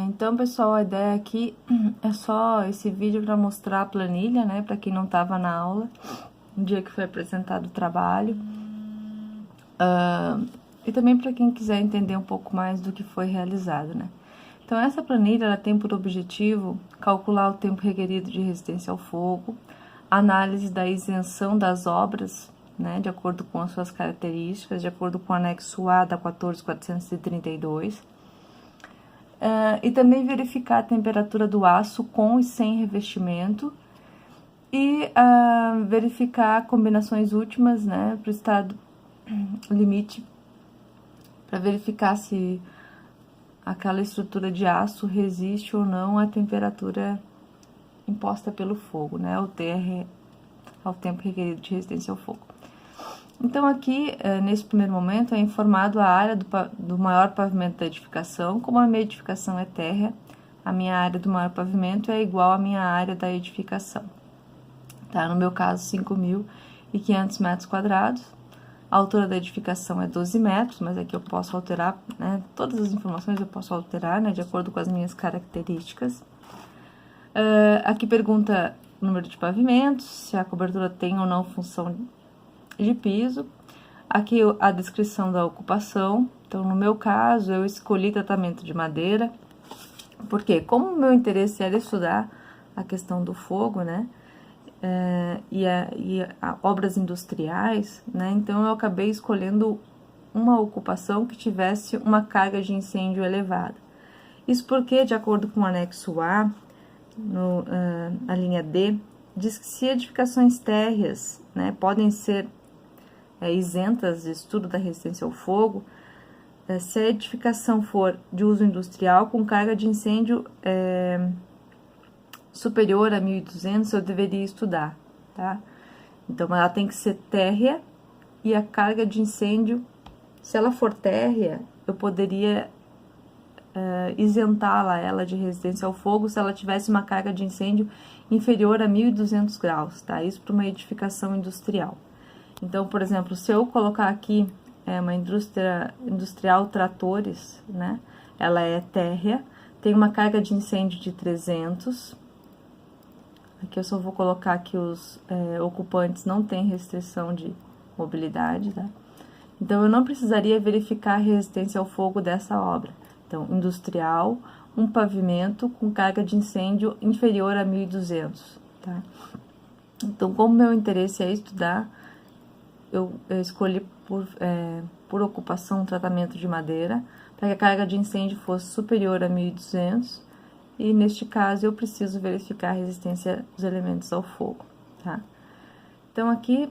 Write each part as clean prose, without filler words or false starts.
Então, pessoal, a ideia aqui é só esse vídeo para mostrar a planilha, né, para quem não estava na aula, no dia que foi apresentado o trabalho. E também para quem quiser entender um pouco mais do que foi realizado, né. Então, essa planilha, ela tem por objetivo calcular o tempo requerido de resistência ao fogo, análise da isenção das obras, né, de acordo com as suas características, de acordo com o anexo A da 14.432, e também verificar a temperatura do aço com e sem revestimento e verificar combinações últimas, né, para o estado limite, para verificar se aquela estrutura de aço resiste ou não à temperatura imposta pelo fogo, né, ao tempo requerido de resistência ao fogo. Então, aqui, nesse primeiro momento, é informado a área do maior pavimento da edificação. Como a minha edificação é térrea, a minha área do maior pavimento é igual à minha área da edificação. Tá? No meu caso, 5.500 metros quadrados. A altura da edificação é 12 metros, mas aqui eu posso alterar, né? Todas as informações eu posso alterar, né? De acordo com as minhas características. Aqui pergunta o número de pavimentos, se a cobertura tem ou não função de piso. Aqui a descrição da ocupação. Então, no meu caso, eu escolhi tratamento de madeira, porque como o meu interesse era estudar a questão do fogo, né, e obras industriais, né, então eu acabei escolhendo uma ocupação que tivesse uma carga de incêndio elevada. Isso porque, de acordo com o anexo A, na linha D, diz que se edificações térreas, né, podem ser isentas de estudo da resistência ao fogo, se a edificação for de uso industrial com carga de incêndio superior a 1.200, eu deveria estudar, tá? Então, ela tem que ser térrea e a carga de incêndio, se ela for térrea, eu poderia isentá-la ela de resistência ao fogo se ela tivesse uma carga de incêndio inferior a 1.200 graus, tá? Isso para uma edificação industrial. Então, por exemplo, se eu colocar aqui uma indústria industrial tratores, né? Ela é térrea, tem uma carga de incêndio de 300. Aqui eu só vou colocar que os ocupantes não têm restrição de mobilidade, tá? Então, eu não precisaria verificar a resistência ao fogo dessa obra. Então, industrial, um pavimento com carga de incêndio inferior a 1.200, tá? Então, como meu interesse é estudar, eu escolhi por ocupação um tratamento de madeira, para que a carga de incêndio fosse superior a 1.200, e neste caso eu preciso verificar a resistência dos elementos ao fogo, tá? Então, aqui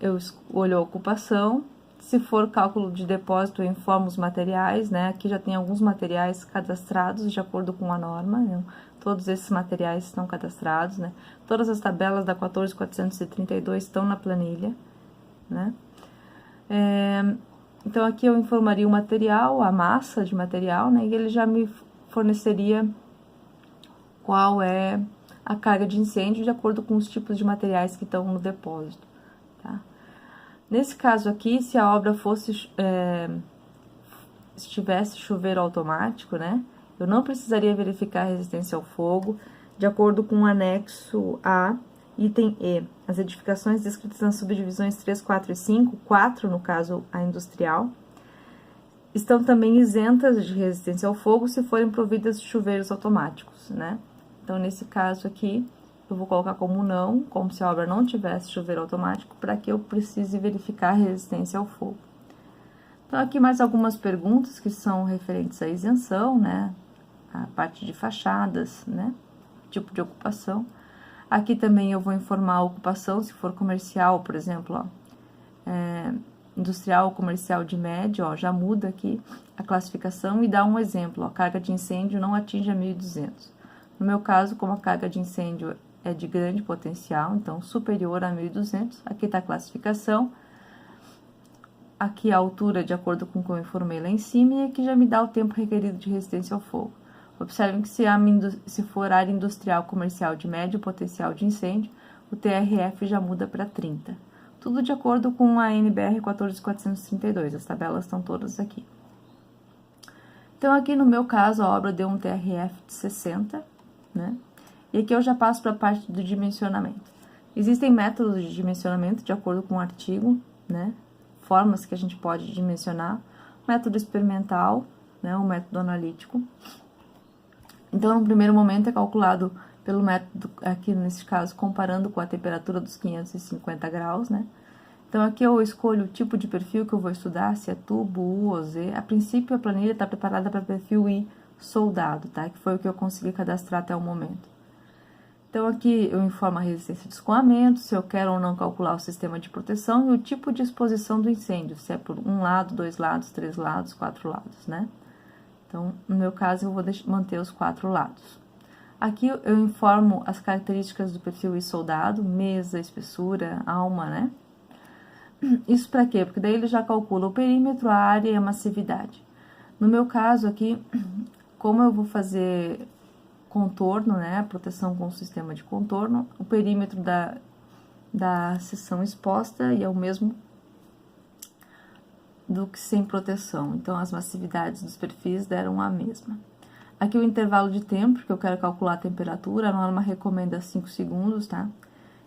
eu escolho a ocupação. Se for cálculo de depósito, eu informo os materiais, né? Aqui já tem alguns materiais cadastrados de acordo com a norma, né? Todos esses materiais estão cadastrados, né? Todas as tabelas da 14.432 estão na planilha, né? Então, aqui eu informaria o material, a massa de material, né? E ele já me forneceria qual é a carga de incêndio de acordo com os tipos de materiais que estão no depósito, tá? Nesse caso aqui, se a obra tivesse chuveiro automático, né, eu não precisaria verificar a resistência ao fogo, de acordo com o anexo A, item E. As edificações descritas nas subdivisões 3, 4 e 5, 4 no caso a industrial, estão também isentas de resistência ao fogo se forem providas de chuveiros automáticos, né. Então, nesse caso aqui, eu vou colocar como não, como se a obra não tivesse chuveiro automático, para que eu precise verificar a resistência ao fogo. Então, aqui mais algumas perguntas que são referentes à isenção, né? A parte de fachadas, né? Tipo de ocupação. Aqui também eu vou informar a ocupação, se for comercial, por exemplo, ó, industrial ou comercial de médio, ó, já muda aqui a classificação e dá um exemplo, ó, carga de incêndio não atinge a 1.200. No meu caso, como a carga de incêndio é de grande potencial, então superior a 1.200, aqui está a classificação, aqui a altura de acordo com o que eu informei lá em cima, e aqui já me dá o tempo requerido de resistência ao fogo. Observem que se for área industrial comercial de médio potencial de incêndio, o TRF já muda para 30. Tudo de acordo com a NBR 14.432, as tabelas estão todas aqui. Então, aqui no meu caso, a obra deu um TRF de 60, né? E aqui eu já passo para a parte do dimensionamento. Existem métodos de dimensionamento de acordo com o artigo, né? Formas que a gente pode dimensionar. Método experimental, né? O método analítico. Então, no primeiro momento é calculado pelo método, aqui nesse caso, comparando com a temperatura dos 550 graus, né? Então, aqui eu escolho o tipo de perfil que eu vou estudar, se é tubo, U ou Z. A princípio, a planilha está preparada para perfil I soldado, tá? Que foi o que eu consegui cadastrar até o momento. Então, aqui eu informo a resistência de escoamento, se eu quero ou não calcular o sistema de proteção e o tipo de exposição do incêndio, se é por um lado, 2 lados, 3 lados, 4 lados, né? Então, no meu caso, eu vou manter os 4 lados. Aqui eu informo as características do perfil I soldado, mesa, espessura, alma, né? Isso para quê? Porque daí ele já calcula o perímetro, a área e a massividade. No meu caso aqui, como eu vou fazer contorno, né, proteção com o sistema de contorno, o perímetro da seção exposta e é o mesmo do que sem proteção. Então, as massividades dos perfis deram a mesma. Aqui o intervalo de tempo, que eu quero calcular a temperatura, a norma recomenda 5 segundos, tá?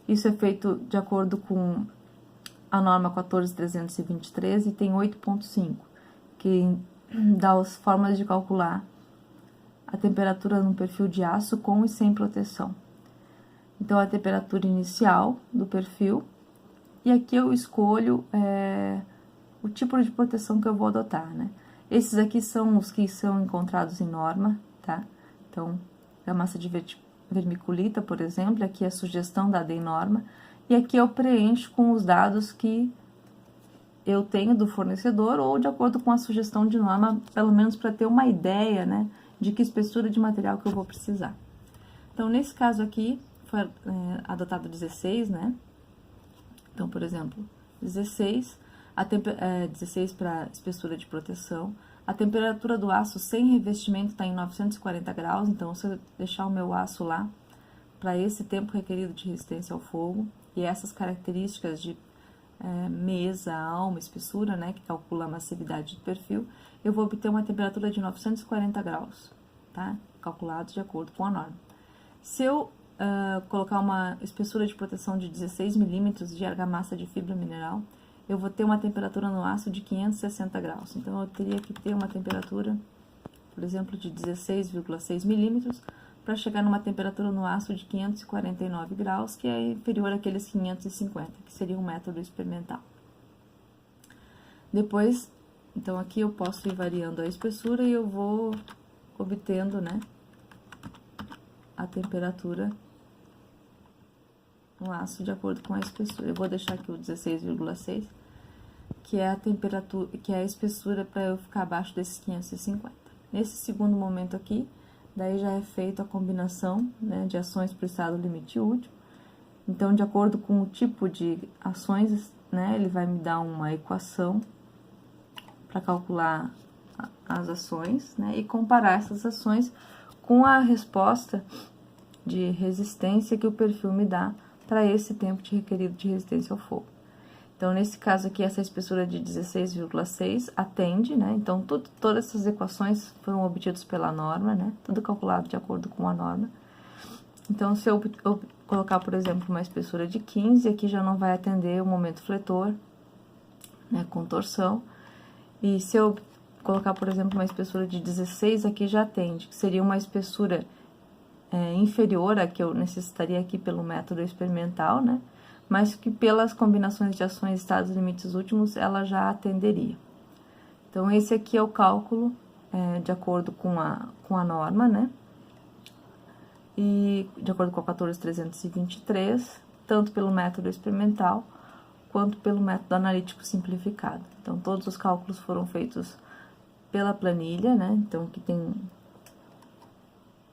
Isso é feito de acordo com a norma 14323 e tem 8.5, que dá as formas de calcular a temperatura no perfil de aço com e sem proteção. Então, a temperatura inicial do perfil, e aqui eu escolho o tipo de proteção que eu vou adotar, né? Esses aqui são os que são encontrados em norma, tá? Então, a massa de vermiculita, por exemplo, aqui é a sugestão dada em norma, e aqui eu preencho com os dados que eu tenho do fornecedor ou de acordo com a sugestão de norma, pelo menos para ter uma ideia, né, de que espessura de material que eu vou precisar. Então, nesse caso aqui, foi adotado 16, né? Então, por exemplo, 16, 16 para espessura de proteção. A temperatura do aço sem revestimento está em 940 graus, então, se eu deixar o meu aço lá, para esse tempo requerido de resistência ao fogo, e essas características de mesa, alma, espessura, né, que calcula a massividade do perfil, eu vou obter uma temperatura de 940 graus, tá? Calculado de acordo com a norma. Se eu colocar uma espessura de proteção de 16 milímetros de argamassa de fibra mineral, eu vou ter uma temperatura no aço de 560 graus. Então, eu teria que ter uma temperatura, por exemplo, de 16,6 milímetros, para chegar numa temperatura no aço de 549 graus, que é inferior àqueles 550, que seria um método experimental. Depois, então aqui eu posso ir variando a espessura e eu vou obtendo, né, a temperatura no aço de acordo com a espessura. Eu vou deixar aqui o 16,6, que é a temperatura, que é a espessura para eu ficar abaixo desses 550. Nesse segundo momento aqui, daí já é feita a combinação, né, de ações para o estado limite útil. Então, de acordo com o tipo de ações, né, ele vai me dar uma equação para calcular as ações, né, e comparar essas ações com a resposta de resistência que o perfil me dá para esse tempo requerido de resistência ao fogo. Então, nesse caso aqui, essa espessura de 16,6 atende, né? Então, todas essas equações foram obtidas pela norma, né? Tudo calculado de acordo com a norma. Então, se eu colocar, por exemplo, uma espessura de 15, aqui já não vai atender o momento fletor, né? Com torção. E se eu colocar, por exemplo, uma espessura de 16, aqui já atende, que seria uma espessura inferior à que eu necessitaria aqui pelo método experimental, né? Mas que pelas combinações de ações e estados limites últimos, ela já atenderia. Então, esse aqui é o cálculo de acordo com a norma, né? E de acordo com a 14323, tanto pelo método experimental, quanto pelo método analítico simplificado. Então, todos os cálculos foram feitos pela planilha, né? Então, aqui tem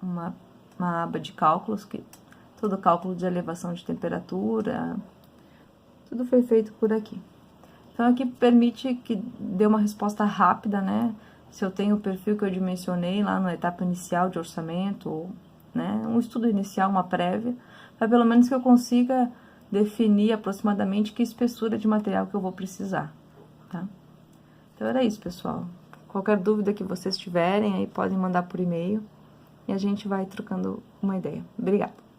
uma aba de cálculos, que todo cálculo de elevação de temperatura, tudo foi feito por aqui. Então, aqui permite que dê uma resposta rápida, né? Se eu tenho o perfil que eu dimensionei lá na etapa inicial de orçamento, ou, né, um estudo inicial, uma prévia, para pelo menos que eu consiga definir aproximadamente que espessura de material que eu vou precisar, tá? Então, era isso, pessoal. Qualquer dúvida que vocês tiverem, aí podem mandar por e-mail e a gente vai trocando uma ideia. Obrigada!